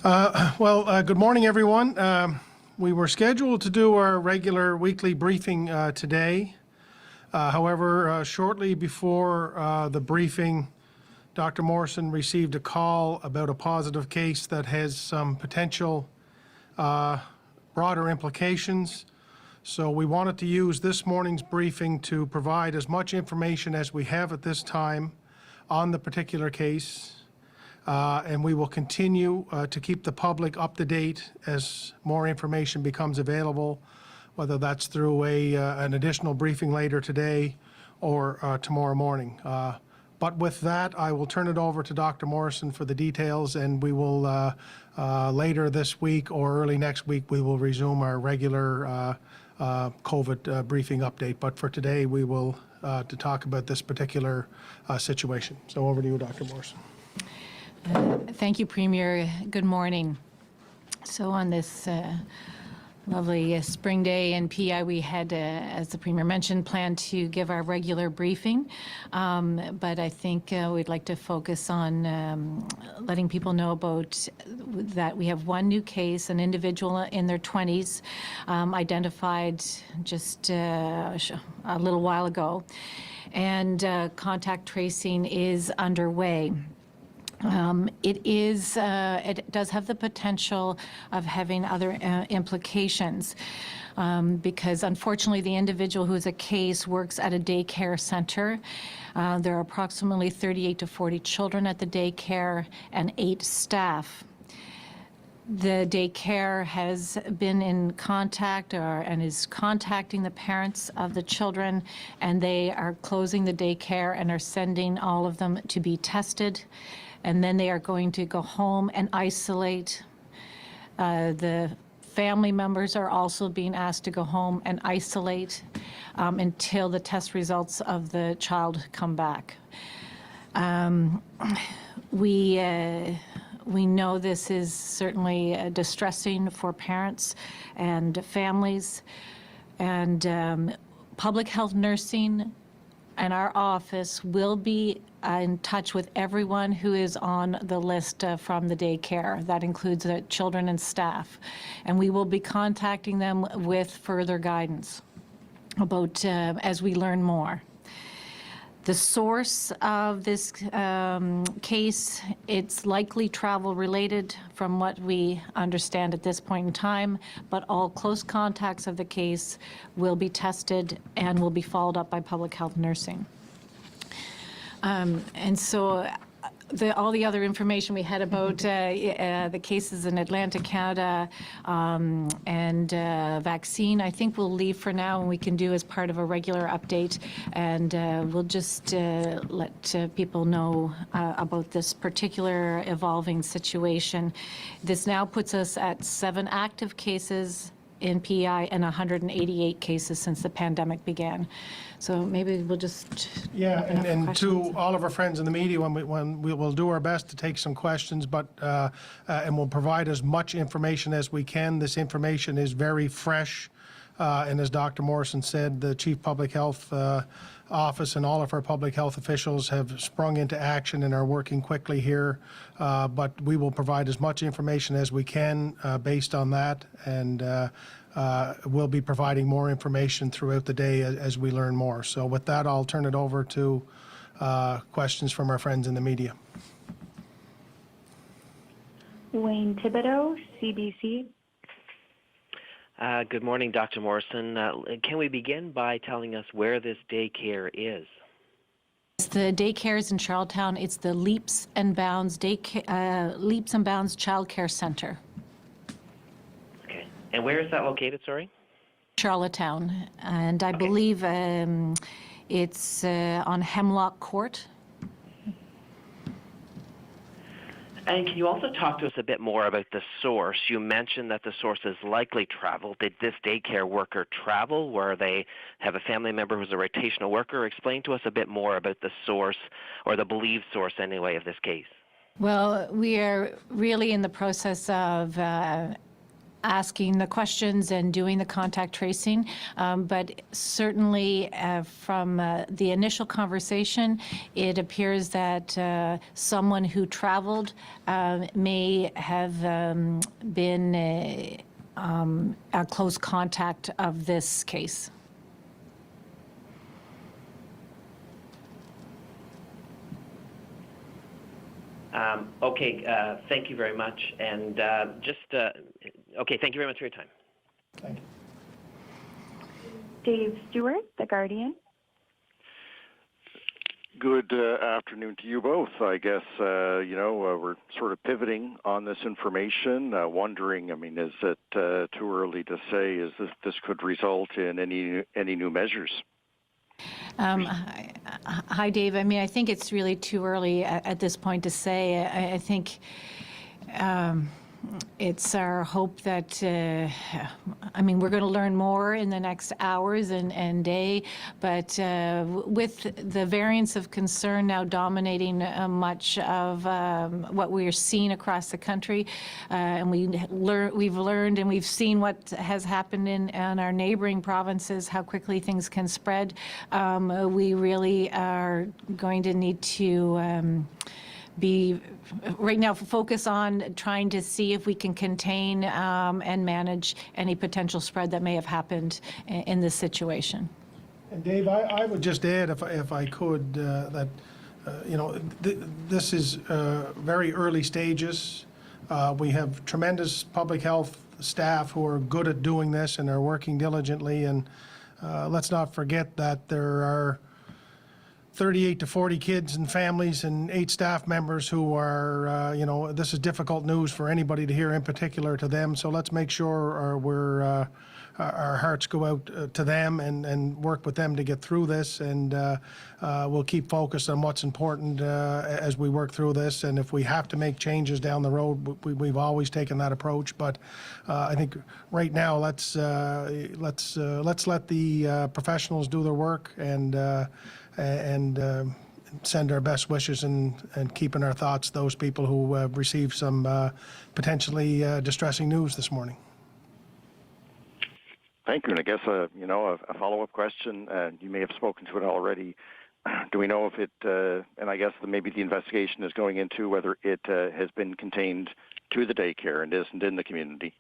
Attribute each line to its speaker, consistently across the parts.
Speaker 1: Good morning, everyone. We were scheduled to do our regular weekly briefing today. However, shortly before the briefing, Dr. Morrison received a call about a positive case that has some potential broader implications. So we wanted to use this morning's briefing to provide as much information as we have at this time on the particular case. And we will continue to keep the public up to date as more information becomes available, whether that's through an additional briefing later today or tomorrow morning. But with that, I will turn it over to Dr. Morrison for the details, and we will later this week or early next week, we will resume our regular COVID briefing update. But for today, we will to talk about this particular situation. So over to you, Dr. Morrison.
Speaker 2: Thank you, Premier. Good morning. So on this lovely spring day in P.E.I, we had, as the Premier mentioned, planned to give our regular briefing, but I think we'd like to focus on letting people know about that we have one new case, an individual in their 20s, identified just a little while ago, and contact tracing is underway. It does have the potential of having other implications because unfortunately the individual who is a case works at a daycare center. There are approximately 38 to 40 children at the daycare and 8 staff. The daycare has been in contact and is contacting the parents of the children, and they are closing the daycare and are sending all of them to be tested. And then they are going to go home and isolate. The family members are also being asked to go home and isolate until the test results of the child come back. We know this is certainly distressing for parents and families, and public health nursing and our office will be in touch with everyone who is on the list from the daycare. That includes children and staff. And we will be contacting them with further guidance about as we learn more. The source of this case, it's likely travel related from what we understand at this point in time, but all close contacts of the case will be tested and will be followed up by public health nursing. And so all the other information we had about the cases in Atlantic, Canada, and vaccine, I think we'll leave for now, and we can do as part of a regular update, and we'll just let people know about this particular evolving situation. This now puts us at 7 active cases in P.E.I and 188 cases since the pandemic began. So maybe we'll just
Speaker 1: and to all of our friends in the media, when we will do our best to take some questions, but and we'll provide as much information as we can. This information is very fresh, and as Dr. Morrison said, the Chief Public Health Office and all of our public health officials have sprung into action and are working quickly here. But we will provide as much information as we can based on that, and we'll be providing more information throughout the day as we learn more. So with that, I'll turn it over to questions from our friends in the media.
Speaker 3: Wayne Thibodeau, CBC.
Speaker 4: Good morning, Dr. Morrison. Can we begin by telling us where this daycare is?
Speaker 2: The daycare is in Charlottetown. It's the Leaps and Bounds Leaps and Bounds Child Care Center.
Speaker 4: Okay. And where is that located, sorry?
Speaker 2: Charlottetown. And I believe it's on Hemlock Court.
Speaker 4: And can you also talk to us a bit more about the source? You mentioned that the source is likely travel. Did this daycare worker travel, where they have a family member who's a rotational worker? Explain to us a bit more about the source, or the believed source anyway, of this case.
Speaker 2: Well, we are really in the process of asking the questions and doing the contact tracing. But certainly from the initial conversation, it appears that someone who traveled may have been a close contact of this case.
Speaker 4: Okay, thank you very much. And okay, thank you very much for your time.
Speaker 1: Thank you.
Speaker 3: Dave Stewart, The Guardian.
Speaker 5: Good afternoon to you both. I guess, we're sort of pivoting on this information, wondering, is it too early to say, this could result in any new measures?
Speaker 2: Hi, Dave. I think it's really too early at this point to say. I think it's our hope that, we're going to learn more in the next hours and day, but with the variants of concern now dominating much of what we're seeing across the country, and we've learned and we've seen what has happened in our neighboring provinces, how quickly things can spread, we really are going to need to be right now focus on trying to see if we can contain and manage any potential spread that may have happened in this situation.
Speaker 1: And Dave, I would just add, if I could, that this is very early stages. We have tremendous public health staff who are good at doing this and are working diligently. And let's not forget that there are 38 to 40 kids and families and 8 staff members who are, this is difficult news for anybody to hear, in particular to them. So let's make sure our hearts go out to them and work with them to get through this. And we'll keep focused on what's important as we work through this. And if we have to make changes down the road, we've always taken that approach. But I think right now, let's let the professionals do their work and send our best wishes and keeping our thoughts those people who have received some potentially distressing news this morning.
Speaker 5: Thank you. And I guess, a follow-up question, you may have spoken to it already. Do we know if it, and I guess maybe the investigation is going into whether it has been contained to the daycare and isn't in the community?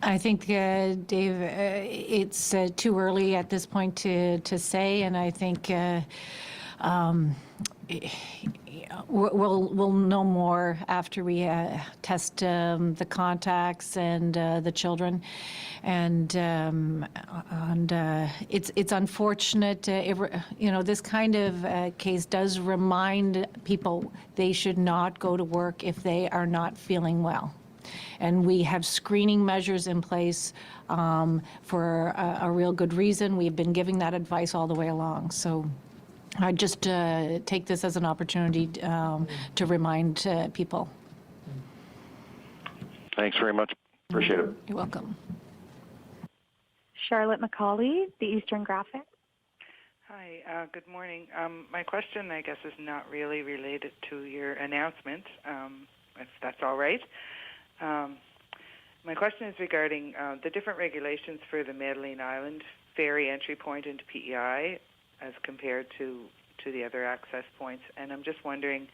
Speaker 2: I think, Dave, it's too early at this point to say, and I think we'll know more after we test the contacts and the children, and it's unfortunate. This kind of case does remind people they should not go to work if they are not feeling well. And we have screening measures in place for a real good reason. We've been giving that advice all the way along. So I just take this as an opportunity to remind people.
Speaker 5: Thanks very much. Appreciate it.
Speaker 2: You're welcome.
Speaker 3: Charlotte McCauley, The Eastern Graphic.
Speaker 6: Hi, good morning. My question, I guess, is not really related to your announcement, if that's all right. My question is regarding the different regulations for the Madeline Island ferry entry point into P.E.I. as compared to the other access points. And I'm just wondering,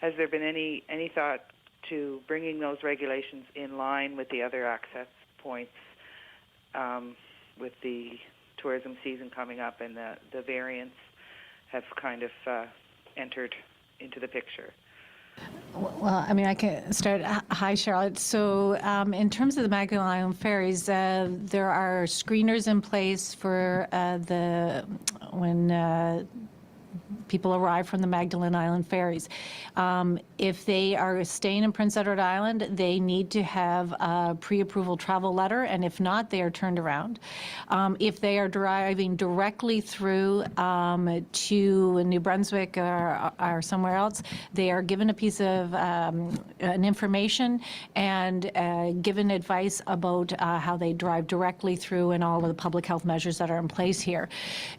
Speaker 6: has there been any thought to bringing those regulations in line with the other access points with the tourism season coming up and the variants have kind of entered into the picture?
Speaker 2: Well, I can start. Hi, Charlotte. So in terms of the Magdalen Island ferries, there are screeners in place for when people arrive from the Magdalen Island ferries. If they are staying in Prince Edward Island, they need to have a pre-approval travel letter, and if not, they are turned around. If they are driving directly through to New Brunswick or somewhere else, they are given a piece of an information and given advice about how they drive directly through and all of the public health measures that are in place here.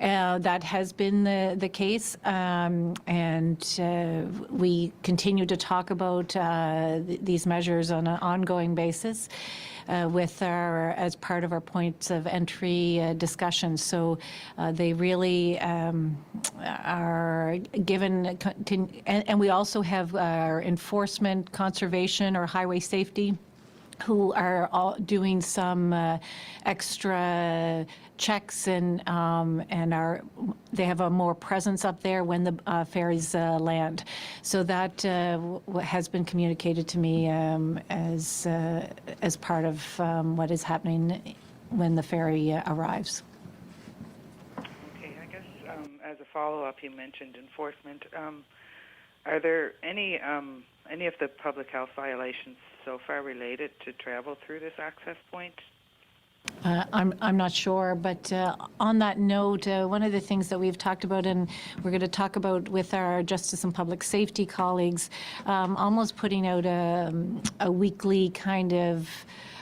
Speaker 2: That has been the case and we continue to talk about these measures on an ongoing basis with as part of our points of entry discussions. So they really are given, and we also have our enforcement, conservation, or highway safety, who are all doing some extra checks and they have a more presence up there when the ferries land. So that has been communicated to me as part of what is happening when the ferry arrives.
Speaker 6: Okay, I guess as a follow-up, you mentioned enforcement. Are there any of the public health violations so far related to travel through this access point?
Speaker 2: I'm not sure, but on that note, one of the things that we've talked about, and we're going to talk about with our Justice and Public Safety colleagues, almost putting out a weekly kind of,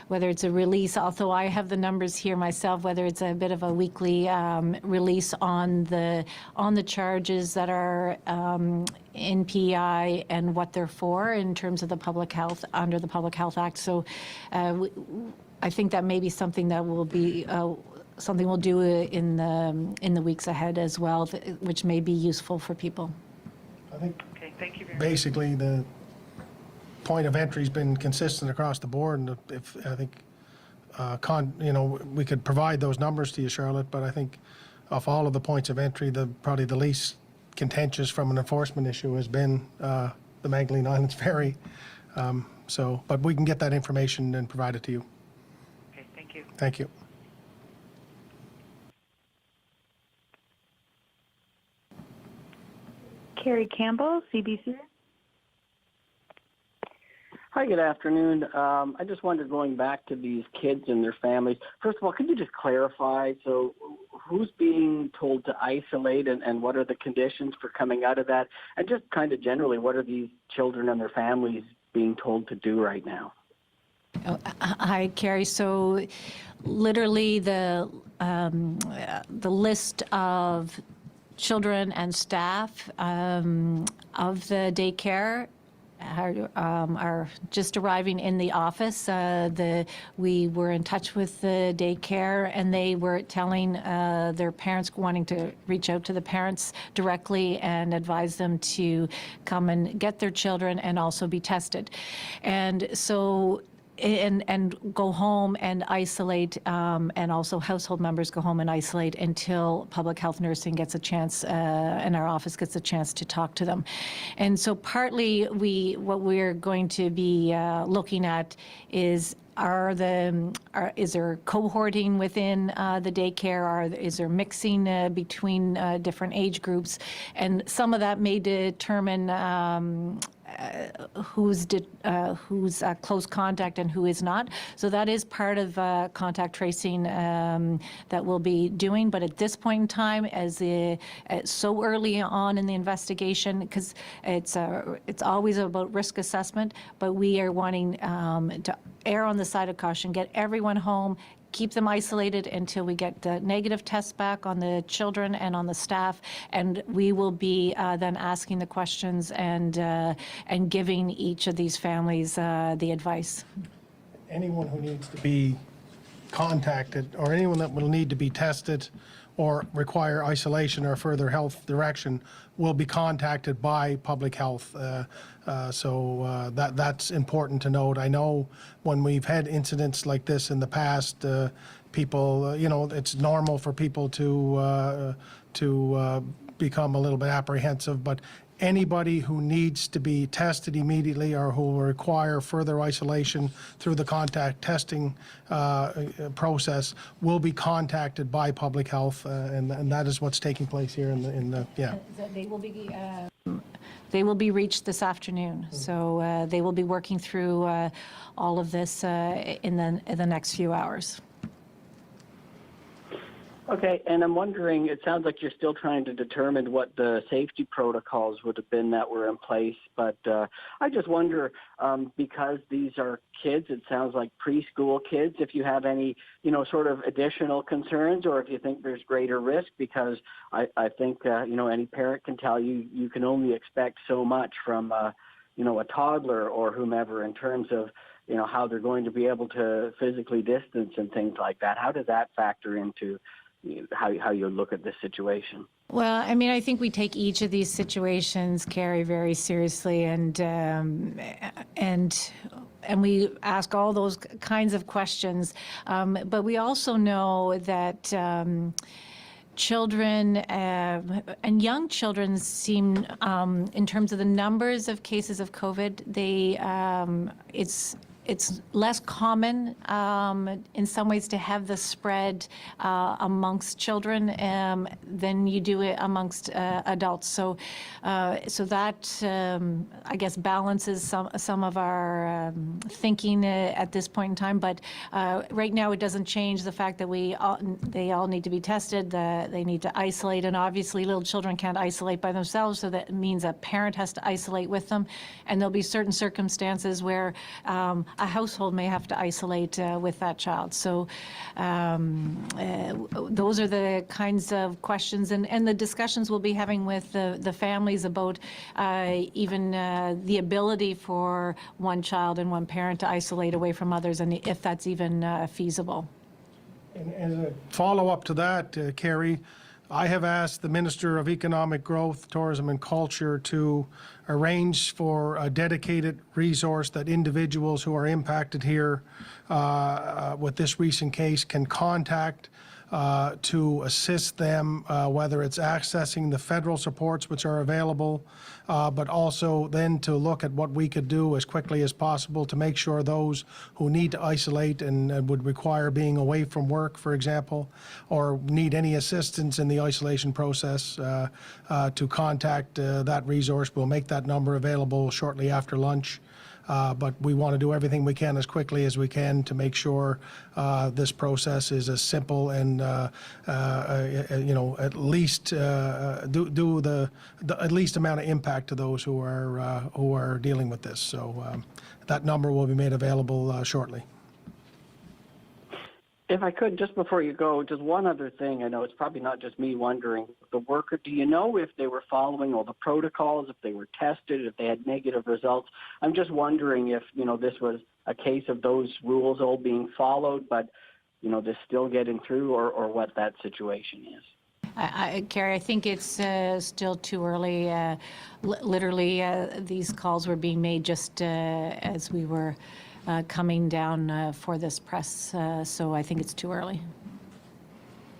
Speaker 2: whether it's a release, although I have the numbers here myself, whether it's a bit of a weekly release on the charges that are in P.E.I. and what they're for in terms of the public health, under the Public Health Act. So I think that may be something that will be something we'll do in the weeks ahead as well, which may be useful for people.
Speaker 1: I think
Speaker 6: Okay, thank you very much.
Speaker 1: basically the point of entry's been consistent across the board, and if I think, we could provide those numbers to you, Charlotte, but I think of all of the points of entry, probably the least contentious from an enforcement issue has been the Magdalene Islands Ferry. But we can get that information and provide it to you.
Speaker 6: Okay, thank you.
Speaker 1: Thank you.
Speaker 3: Carrie Campbell, CBC.
Speaker 7: Hi, good afternoon. I just wondered, going back to these kids and their families, first of all, could you just clarify, so who's being told to isolate and what are the conditions for coming out of that? And just kind of generally, what are these children and their families being told to do right now?
Speaker 2: Hi, Carrie. So literally the list of children and staff of the daycare are just arriving in the office. We were in touch with the daycare, and they were telling their parents, wanting to reach out to the parents directly and advise them to come and get their children and also be tested. And so and go home and isolate, and also household members go home and isolate until public health nursing gets a chance, and our office gets a chance to talk to them. And so partly what we're going to be looking at is, is there cohorting within the daycare? Is there mixing between different age groups? And some of that may determine who's close contact and who is not. So that is part of contact tracing that we'll be doing. But at this point in time, as so early on in the investigation, because it's always about risk assessment, but we are wanting to err on the side of caution, get everyone home, keep them isolated until we get the negative tests back on the children and on the staff, and we will be then asking the questions and giving each of these families the advice.
Speaker 1: Anyone who needs to be contacted, or anyone that will need to be tested or require isolation or further health direction, will be contacted by public health. So that's important to note. I know when we've had incidents like this in the past, people, it's normal for people to become a little bit apprehensive, but anybody who needs to be tested immediately or who will require further isolation through the contact testing process will be contacted by public health, and that is what's taking place here yeah.
Speaker 2: They will be reached this afternoon, so they will be working through all of this in the next few hours.
Speaker 7: Okay, and I'm wondering, it sounds like you're still trying to determine what the safety protocols would have been that were in place, but I just wonder, because these are kids, it sounds like preschool kids, if you have any, sort of additional concerns, or if you think there's greater risk, because I think, any parent can tell you, you can only expect so much from, a toddler or whomever in terms of, how they're going to be able to physically distance and things like that. How does that factor into how you look at this situation?
Speaker 2: Well, I mean, I think we take each of these situations, Carrie, very seriously, and we ask all those kinds of questions. But we also know that children and young children seem, in terms of the numbers of cases of COVID, it's less common in some ways to have the spread amongst children than you do it amongst adults. So that I guess balances some of our thinking at this point in time. But right now it doesn't change the fact that they all need to be tested. They need to isolate, and obviously little children can't isolate by themselves. So that means a parent has to isolate with them, and there'll be certain circumstances where a household may have to isolate with that child. So those are the kinds of questions and the discussions we'll be having with the families about even the ability for one child and one parent to isolate away from others, and if that's even feasible.
Speaker 1: And as a follow-up to that, Carrie, I have asked the Minister of Economic Growth, Tourism and Culture to arrange for a dedicated resource that individuals who are impacted here with this recent case can contact to assist them, whether it's accessing the federal supports which are available, but also then to look at what we could do as quickly as possible to make sure those who need to isolate and would require being away from work, for example, or need any assistance in the isolation process, to contact that resource. We'll make that number available shortly after lunch. But we want to do everything we can as quickly as we can to make sure this process is as simple and at least do the at least amount of impact to those who are dealing with this. So that number will be made available shortly.
Speaker 7: If I could, just before you go, just one other thing. I know it's probably not just me wondering. The worker, do you know if they were following all the protocols, if they were tested, if they had negative results? I'm just wondering if, this was a case of those rules all being followed, but, they're still getting through, or what that situation is.
Speaker 2: Carrie, I think it's still too early. Literally, these calls were being made just as we were coming down for this press, so I think it's too early.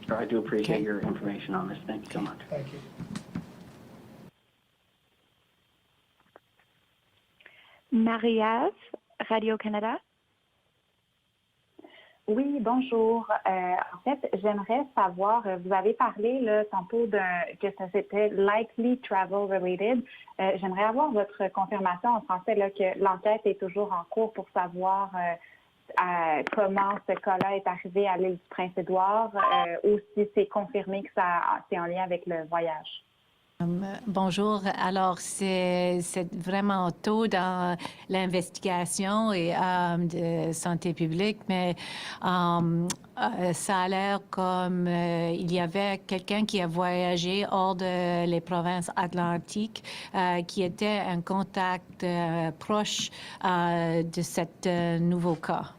Speaker 7: Sure, I do appreciate your information on this. Thank you so much.
Speaker 1: Thank you.
Speaker 3: Marie-Ève, Radio-Canada.
Speaker 8: Oui, bonjour. En fait, j'aimerais savoir, vous avez parlé là, tantôt que ça c'était likely travel related. J'aimerais avoir votre confirmation en français là, que l'enquête est toujours en cours pour savoir comment ce cas-là est arrivé à l'île du Prince-Édouard ou si c'est confirmé que c'est en lien avec le voyage.
Speaker 2: Bonjour. Alors, c'est vraiment tôt dans l'investigation et de santé publique, mais ça a l'air comme il y avait quelqu'un qui a voyagé hors de les provinces atlantiques qui était un contact proche de ce nouveau cas.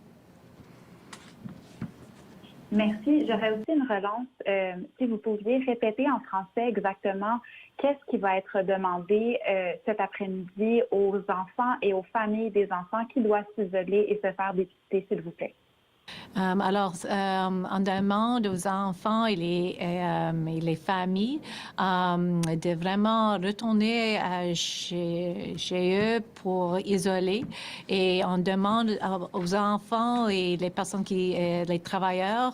Speaker 8: Merci. J'aurais aussi une relance. Si vous pouviez répéter en français exactement qu'est-ce qui va être demandé cet après-midi aux enfants et aux familles des enfants qui doivent s'isoler et se faire dépister, s'il vous plaît.
Speaker 2: Alors, on demande aux enfants et les familles de vraiment retourner chez eux pour isoler. Et on demande aux enfants et les personnes les travailleurs,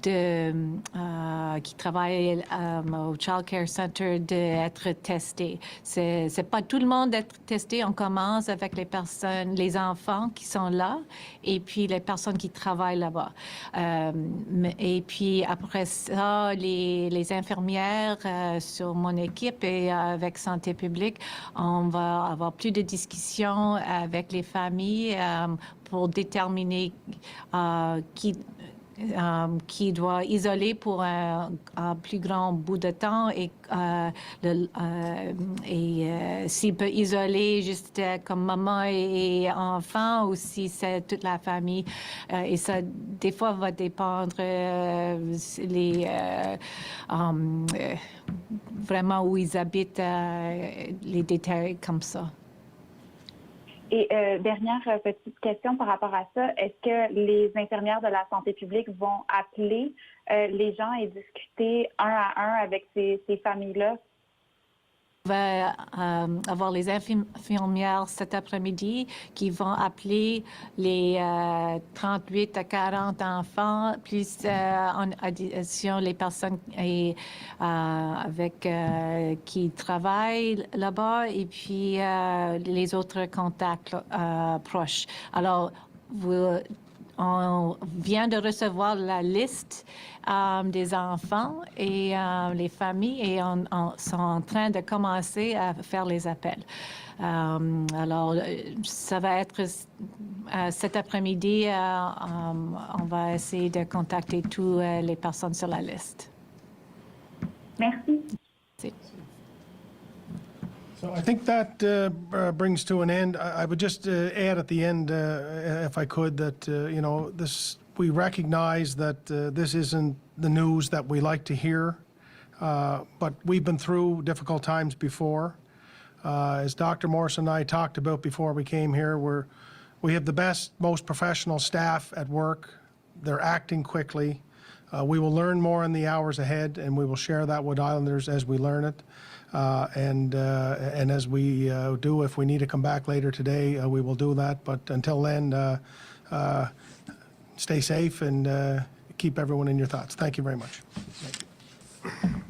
Speaker 2: qui travaillent au Child Care Center d'être testés. C'est pas tout le monde d'être testé. On commence avec les personnes, les enfants qui sont là, et puis les personnes qui travaillent là-bas. Et puis après ça, les infirmières sur mon équipe et avec Santé publique, on va avoir plus de discussions avec les familles pour déterminer qui doit isoler pour un plus grand bout de temps et s'il peut isoler juste comme maman et enfant ou si c'est toute la famille. Et ça, des fois, va dépendre vraiment où ils habitent, les détails comme ça.
Speaker 8: Et dernière petite question par rapport à ça, est-ce que les infirmières de la santé publique vont appeler les gens et discuter un à un avec ces familles-là?
Speaker 2: On va avoir les infirmières cet après-midi qui vont appeler les 38 à 40 enfants, plus en addition les personnes qui travaillent là-bas et puis les autres contacts proches. Alors, on vient de recevoir la liste des enfants et les familles et on sont en train de commencer à faire les appels. Alors, ça va être cet après-midi, on va essayer de contacter toutes les personnes sur la liste.
Speaker 8: Merci.
Speaker 1: So I think that brings to an end. I would just add at the end, if I could, that we recognize that this isn't the news that we like to hear, but we've been through difficult times before. As Dr. Morrison and I talked about before we came here, we have the best, most professional staff at work. They're acting quickly. We will learn more in the hours ahead, and we will share that with Islanders as we learn it. And as we do, if we need to come back later today, we will do that. But until then, stay safe and keep everyone in your thoughts. Thank you very much. Thank you.